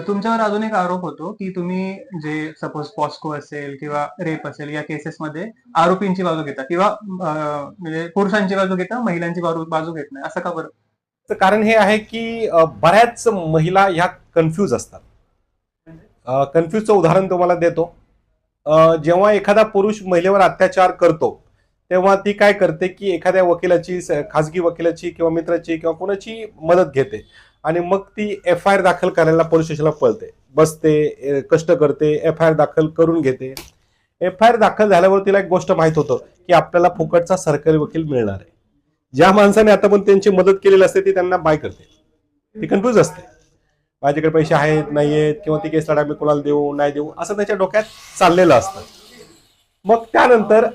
तुमच्यावर अजून एक आरोप होतो, की तुम्ही जे सपोज पॉस्को असेल किंवा रेप असेल या केसेसमध्ये आरोपींची बाजू घेता किंवा म्हणजे पुरुषांची बाजू घेता, महिलांची बाजू घेत नाही. असं का बरं? तर कारण हे आहे की बऱ्याच महिला ह्या कन्फ्यूज असतात. कन्फ्यूजचं उदाहरण तुम्हाला देतो. जेव्हा एखादा पुरुष महिलेवर अत्याचार करतो तेव्हा ती काय करते की एखाद्या वकिलाची, खाजगी वकिलाची किंवा मित्राची किंवा कोणाची मदत घेते आणि मग ती FIR दाखल करायला पोलीस स्टेशनला पळते, बसते, कष्ट करते, FIR दाखल करून घेते. FIR दाखल झाल्यावर तिला एक गोष्ट माहित होतं की आपल्याला फुकटचा सरकारी वकील मिळणार आहे. ज्या माणसाने आता पण त्यांची मदत केलेली असते ती त्यांना बाय करते, ती कन्फ्यूज असते. माझ्याकडे पैसे आहेत नाही आहेत किंवा ती केस लढा मी कोणाला देऊ नाही देऊ असं त्याच्या डोक्यात चाललेलं असतं. मग त्यानंतर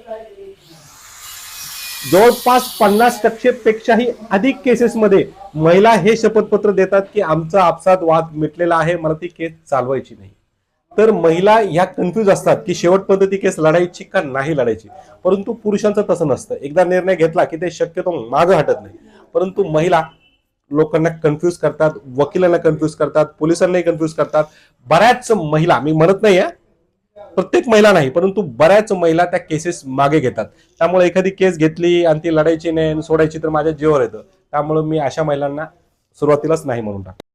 जवळपास 50% पेक्षाही अधिक केसेसमध्ये महिला हे शपथपत्र देतात की आमचा आपसात वाद मिटलेला आहे, मला ती केस चालवायची नाही. तर महिला ह्या कन्फ्यूज असतात की शेवटपर्यंत ती केस लढायची का नाही लढायची. परंतु पुरुषांचं तसं नसतं, एकदा निर्णय घेतला की ते शक्यतो मागं हटत नाही. परंतु महिला लोकांना कन्फ्यूज करतात, वकिलांना कन्फ्यूज करतात, पोलिसांनाही कन्फ्यूज करतात. बऱ्याच महिला, मी म्हणत नाही प्रत्येक महिला नाही, परंतु बऱ्याच महिला त्या केसेस मागे घेतात. त्यामुळे एखादी केस घेतली आणि ती लढायची नाही सोडायची तर माझ्या जीवावर येतं. त्यामुळे मी अशा महिलांना सुरुवातीलाच नाही म्हणून टाकतो.